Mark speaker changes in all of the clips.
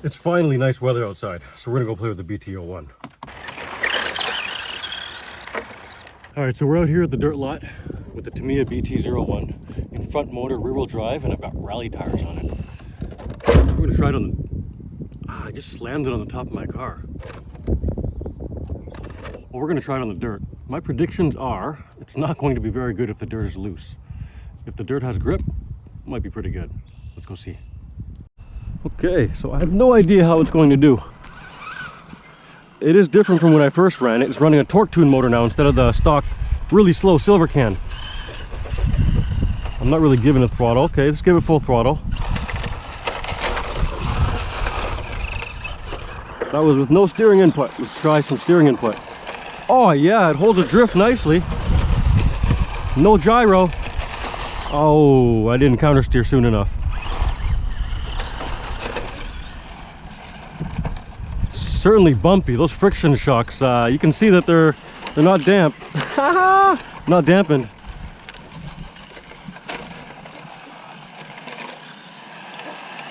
Speaker 1: It's finally nice weather outside, so we're gonna go play with the BT-01. All right, so we're out here at the dirt lot with the Tamiya BT-01 in front motor, rear-wheel drive, and I've got rally tires on it. We're gonna try it on the... I just slammed it on the top of my car. Well, we're gonna try it on the dirt. My predictions are it's not going to be very good if the dirt is loose. If the dirt has grip, it might be pretty good. Let's go see. Okay, so I have no idea how it's going to do. It is different from when I first ran it. It's running a torque tune motor now instead of the stock, really slow silver can. I'm not really giving it throttle. Okay, let's give it full throttle. That was with no steering input. Let's try some steering input. Oh yeah, it holds a drift nicely. No gyro. Oh, I didn't counter steer soon enough. Certainly bumpy. Those friction shocks, you can see that they're not damp. Not dampened.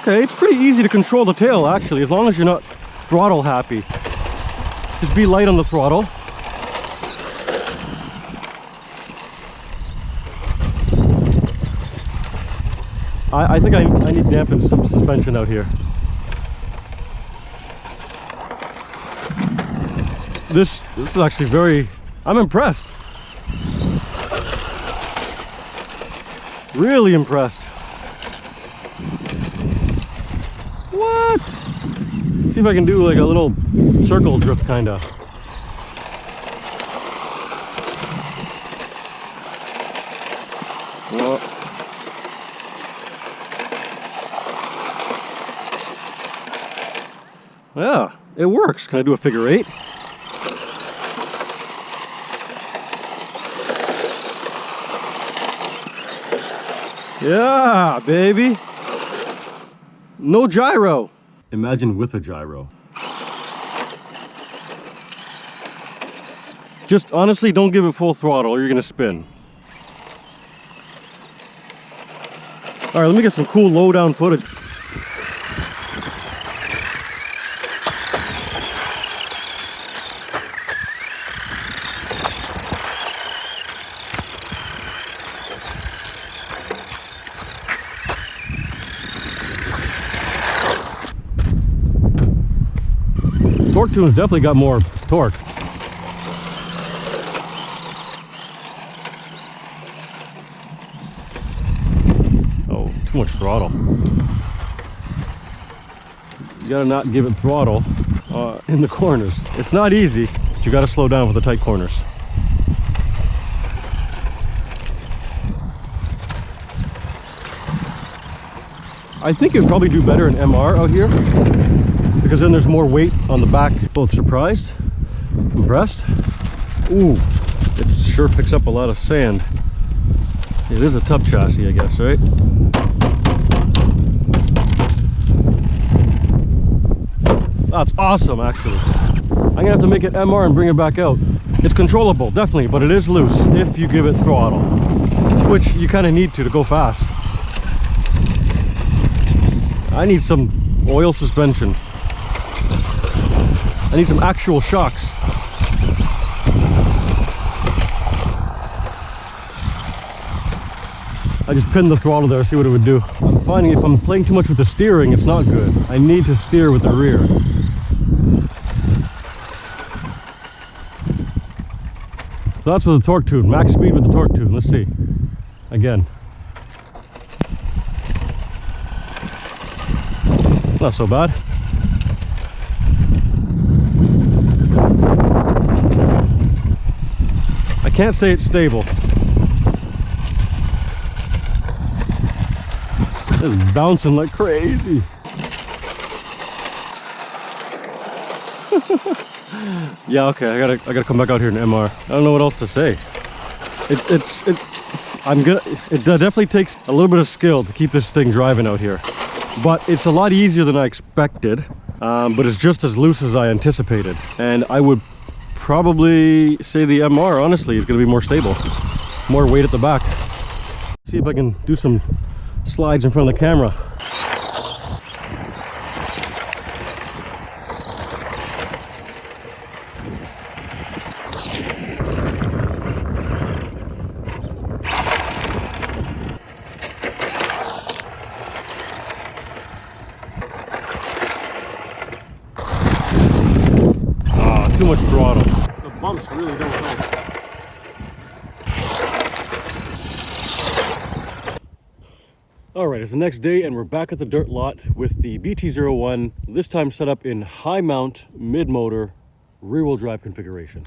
Speaker 1: Okay, it's pretty easy to control the tail actually, as long as you're not throttle happy. Just be light on the throttle. I think I need dampened some suspension out here. This is actually very... I'm impressed. Really impressed. What? See if I can do like a little circle drift kinda. Well, yeah, it works. Can I do a figure eight? Yeah, baby. No gyro. Imagine with a gyro. Just honestly, don't give it full throttle or you're gonna spin. All right, let me get some cool low down footage. Torque tune's definitely got more torque. Oh, too much throttle. You gotta not give it throttle in the corners. It's not easy, but you gotta slow down for the tight corners. I think it'd probably do better in MR out here, because then there's more weight on the back. Both surprised, impressed. Ooh, it sure picks up a lot of sand. It is a tough chassis, I guess, right? That's awesome, actually. I'm gonna have to make it MR and bring it back out. It's controllable, definitely, but it is loose if you give it throttle, which you kind of need to go fast. I need some oil suspension. I need some actual shocks. I just pinned the throttle there, see what it would do. I'm finding if I'm playing too much with the steering, it's not good. I need to steer with the rear. So that's with the torque tune, max speed with the torque tune. Let's see. Again. It's not so bad. I can't say it's stable. It's bouncing like crazy. Yeah, okay, I gotta come back out here in MR. I don't know what else to say. It definitely takes a little bit of skill to keep this thing driving out here. But it's a lot easier than I expected. But it's just as loose as I anticipated. And I would probably say the MR, honestly, is going to be more stable. More weight at the back. See if I can do some slides in front of the camera. too much throttle. The bumps really don't help. Alright, it's the next day and we're back at the dirt lot with the BT-01, this time set up in high mount, mid-motor, rear-wheel drive configuration.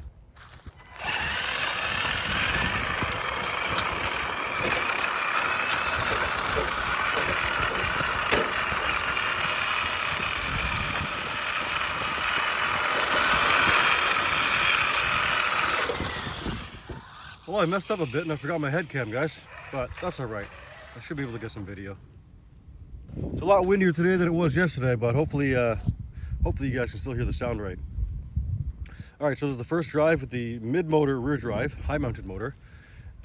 Speaker 1: Well, I messed up a bit and I forgot my head cam, guys, but that's alright. I should be able to get some video. It's a lot windier today than it was yesterday, but hopefully you guys can still hear the sound right. Alright, so this is the first drive with the mid-motor rear drive, high-mounted motor,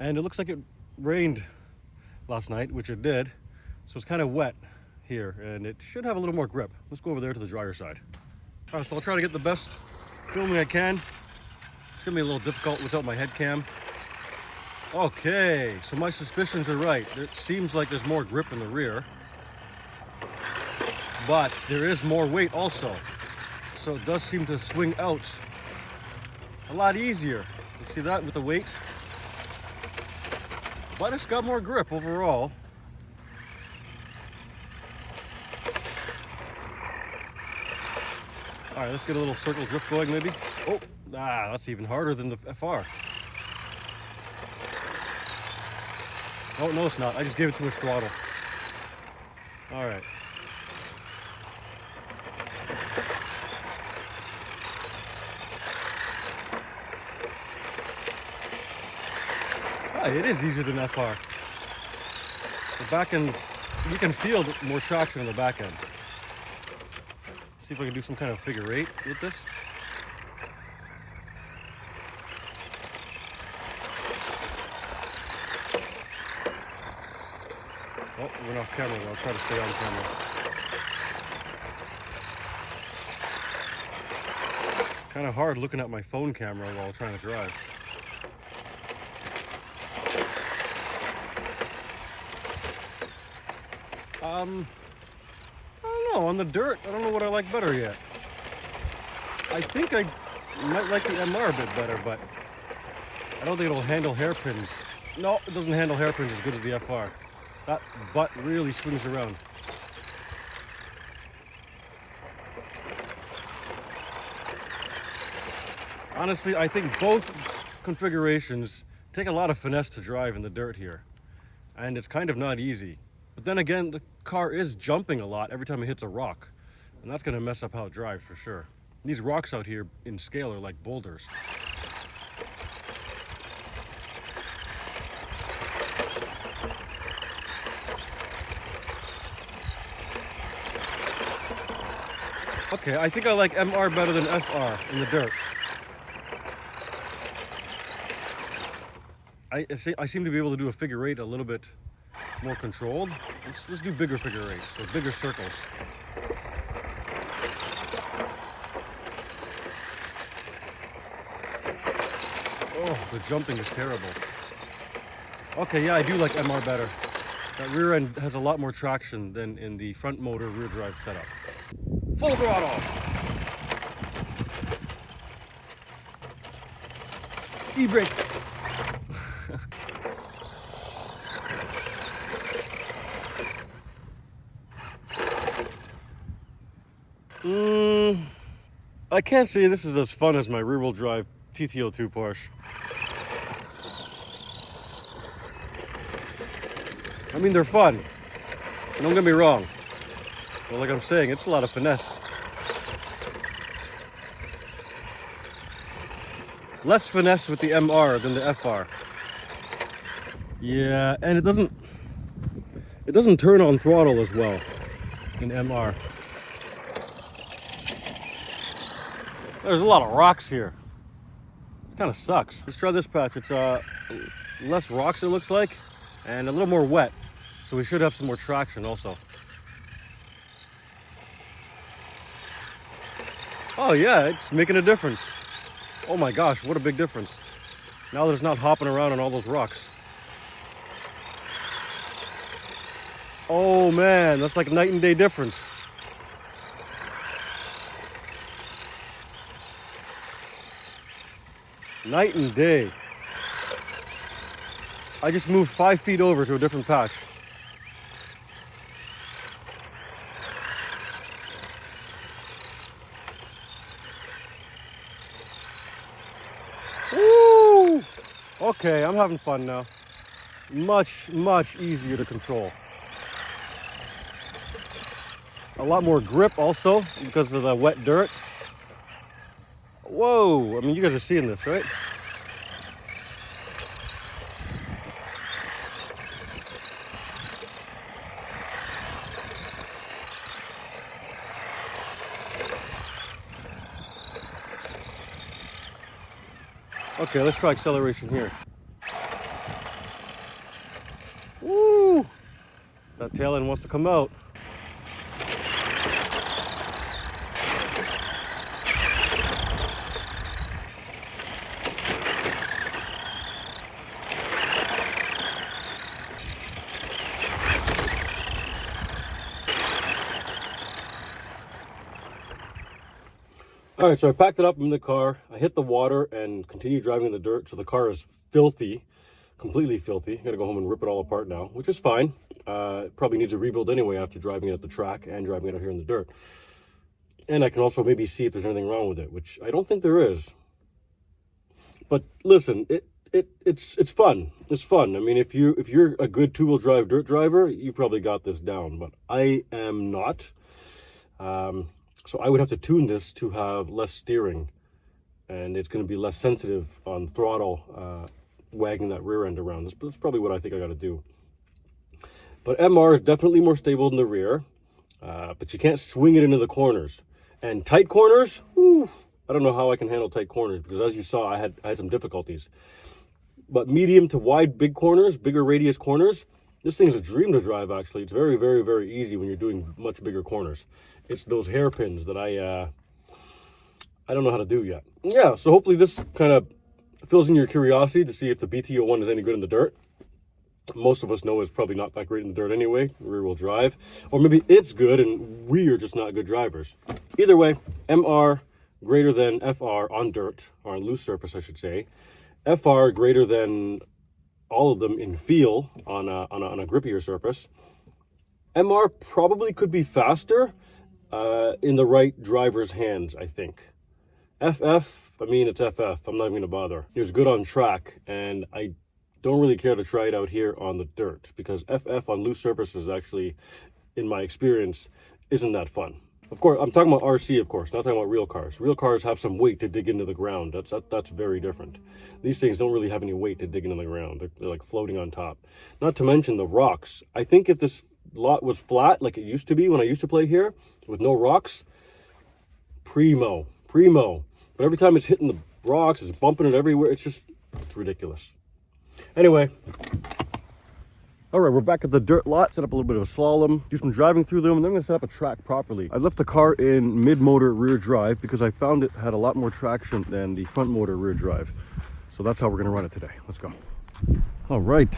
Speaker 1: and it looks like it rained last night, which it did, so it's kind of wet here, and it should have a little more grip. Let's go over there to the drier side. Alright, so I'll try to get the best filming I can. It's gonna be a little difficult without my head cam. Okay, so my suspicions are right. It seems like there's more grip in the rear, but there is more weight also. So it does seem to swing out a lot easier. You see that with the weight? But it's got more grip overall. All right, let's get a little circle drift going maybe. Oh, that's even harder than the FR. Oh, no, it's not. I just gave it too much throttle. All right. It is easier than FR. The back end, you can feel more traction in the back end. See if I can do some kind of figure eight with this. Oh, we're off camera. I'll try to stay on camera. Kind of hard looking at my phone camera while trying to drive. I don't know. On the dirt, I don't know what I like better yet. I think I might like the MR a bit better, but I don't think it'll handle hairpins. No, it doesn't handle hairpins as good as the FR. That butt really swings around. Honestly, I think both configurations take a lot of finesse to drive in the dirt here. And it's kind of not easy. But then again, the car is jumping a lot every time it hits a rock. And that's going to mess up how it drives for sure. These rocks out here in scale are like boulders. Okay, I think I like MR better than FR in the dirt. I seem to be able to do a figure eight a little bit more controlled. Let's do bigger figure eights, so bigger circles. Oh, the jumping is terrible. Okay, yeah, I do like MR better. That rear end has a lot more traction than in the front motor rear drive setup. Full throttle! E-brake! I can't say this is as fun as my rear-wheel drive TT-02 Porsche. I mean, they're fun. Don't get me wrong. But like I'm saying, it's a lot of finesse. Less finesse with the MR than the FR. Yeah, and it doesn't turn on throttle as well in MR. There's a lot of rocks here. It kind of sucks. Let's try this patch. It's less rocks it looks like, and a little more wet. So we should have some more traction also. Oh yeah, it's making a difference. Oh my gosh, what a big difference. Now that it's not hopping around on all those rocks. Oh man, that's like a night and day difference. Night and day. I just moved 5 feet over to a different patch. Woo! Okay, I'm having fun now. Much, much easier to control. A lot more grip also because of the wet dirt. Whoa, I mean, you guys are seeing this, right? Okay, let's try acceleration here. Woo! That tail end wants to come out. All right, so I packed it up in the car. I hit the water and continued driving in the dirt. So the car is filthy, completely filthy. I gotta go home and rip it all apart now, which is fine. It probably needs a rebuild anyway after driving it at the track and driving it out here in the dirt. And I can also maybe see if there's anything wrong with it, which I don't think there is. But listen, it's fun. It's fun. I mean, if you're a good two-wheel drive dirt driver, you probably got this down. But I am not. So I would have to tune this to have less steering, and it's going to be less sensitive on throttle, wagging that rear end around. That's probably what I think I got to do. But MR is definitely more stable than the rear, but you can't swing it into the corners. And tight corners, whew, I don't know how I can handle tight corners because as you saw, I had some difficulties. But medium to wide, big corners, bigger radius corners, this thing is a dream to drive, actually. It's very, very, very easy when you're doing much bigger corners. It's those hairpins that I don't know how to do yet. Yeah, so hopefully this kind of fills in your curiosity to see if the BT-01 is any good in the dirt. Most of us know it's probably not that great in the dirt anyway, rear-wheel drive. Or maybe it's good and we are just not good drivers. Either way, MR greater than FR on dirt, or on loose surface, I should say. FR greater than all of them in feel on a grippier surface. MR probably could be faster in the right driver's hands, I think. FF, I mean, it's FF. I'm not even going to bother. It was good on track, and I don't really care to try it out here on the dirt because FF on loose surfaces actually, in my experience, isn't that fun. Of course, I'm talking about RC, of course, not talking about real cars. Real cars have some weight to dig into the ground. That's very different. These things don't really have any weight to dig into the ground. They're like floating on top. Not to mention the rocks. I think if this lot was flat like it used to be when I used to play here with no rocks, primo. But every time it's hitting the rocks, it's bumping it everywhere. It's ridiculous. Anyway. All right, we're back at the dirt lot, set up a little bit of a slalom, do some driving through them, and then I'm gonna set up a track properly. I left the car in mid-motor rear drive because I found it had a lot more traction than the front motor rear drive. So that's how we're gonna run it today. Let's go. All right,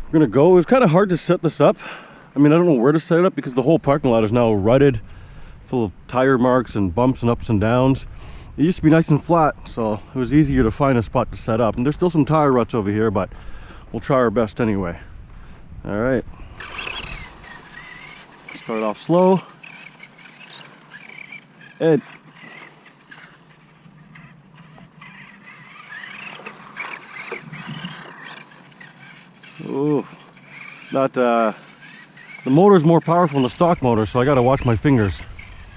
Speaker 1: we're gonna go. It was kind of hard to set this up. I mean, I don't know where to set it up because the whole parking lot is now rutted, full of tire marks and bumps and ups and downs. It used to be nice and flat, so it was easier to find a spot to set up. And there's still some tire ruts over here, but we'll try our best anyway. All right. Start off slow. Ed. Ooh. The motor is more powerful than the stock motor, so I gotta watch my fingers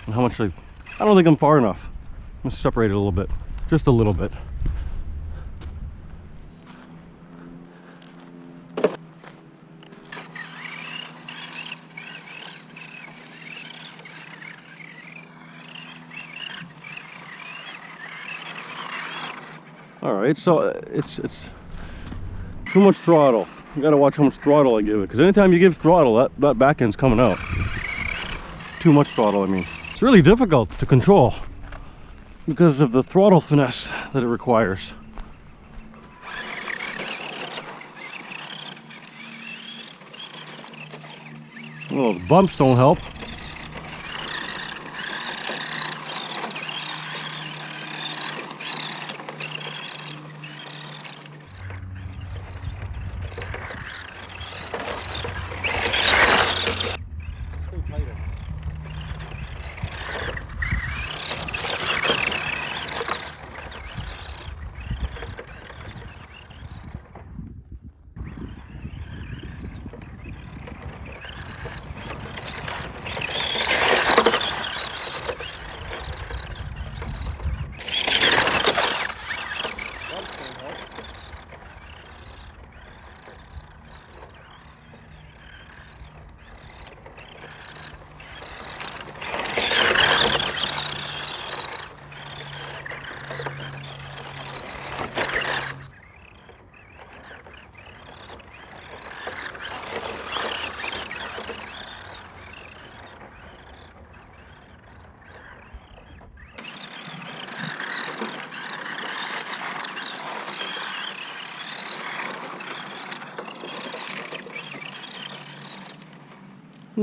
Speaker 1: and how much I don't think I'm far enough. I'm gonna separate it a little bit, just a little bit. All right, so it's too much throttle. You gotta watch how much throttle I give it, because anytime you give throttle, that back end's coming out. Too much throttle, I mean. It's really difficult to control because of the throttle finesse that it requires. Well, those bumps don't help.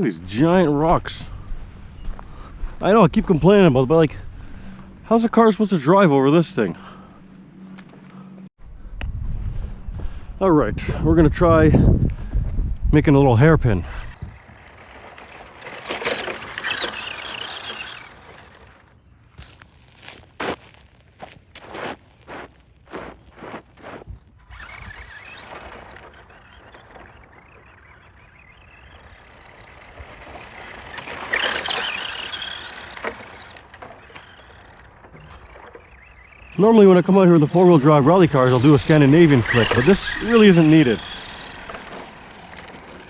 Speaker 1: at these giant rocks. I know I keep complaining about it, but like, how's a car supposed to drive over this thing? Alright, we're gonna try making a little hairpin. Normally when I come out here with the four-wheel drive rally cars, I'll do a Scandinavian flick, but this really isn't needed.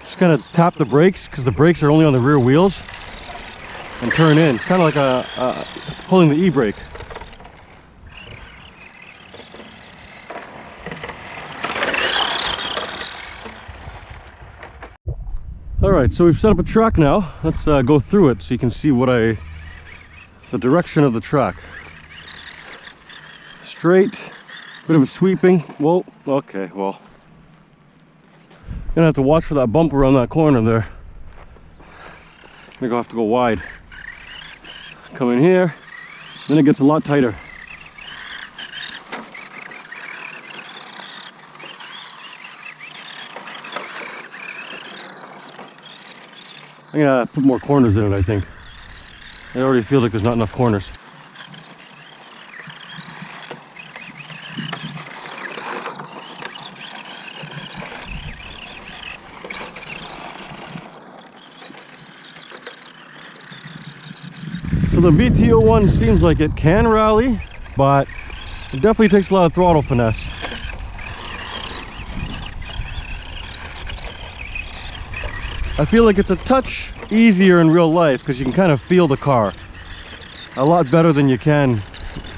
Speaker 1: Just kind of tap the brakes, because the brakes are only on the rear wheels, and turn in. It's kind of like pulling the e-brake. Alright, so we've set up a track now. Let's go through it so you can see the direction of the track. Straight, bit of a sweeping. Whoa, okay, well. Gonna have to watch for that bump around that corner there. Gonna have to go wide. Come in here, then it gets a lot tighter. I'm gonna put more corners in it, I think. It already feels like there's not enough corners. So the BT-01 seems like it can rally, but it definitely takes a lot of throttle finesse. I feel like it's a touch easier in real life because you can kind of feel the car a lot better than you can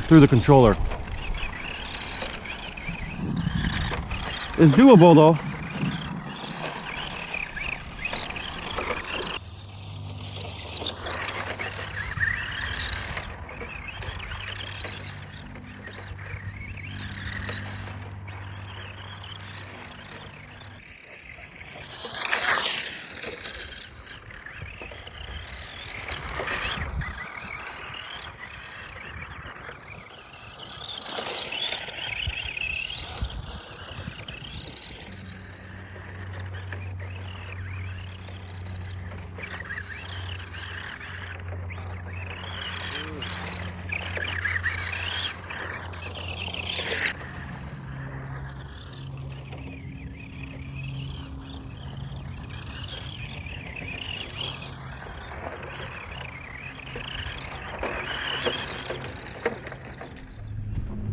Speaker 1: through the controller. It's doable though.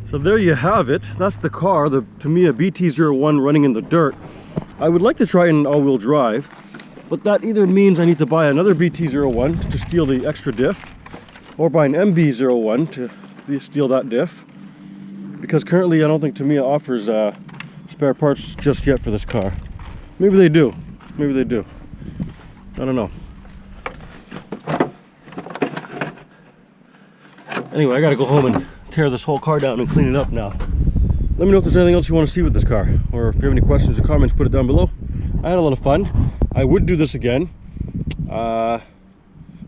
Speaker 1: So there you have it. That's the car, the Tamiya BT-01 running in the dirt. I would like to try it in all-wheel drive, but that either means I need to buy another BT-01 to steal the extra diff, or buy an MB-01 to steal that diff, because currently I don't think Tamiya offers spare parts just yet for this car. Maybe they do. Maybe they do. I don't know. Anyway, I gotta go home and tear this whole car down and clean it up now. Let me know if there's anything else you want to see with this car, or if you have any questions or comments, put it down below. I had a lot of fun. I would do this again, but I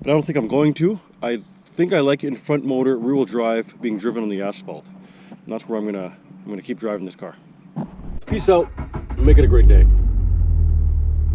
Speaker 1: don't think I'm going to. I think I like it in front motor, rear wheel drive, being driven on the asphalt. And that's where I'm gonna keep driving this car. Peace out, make it a great day.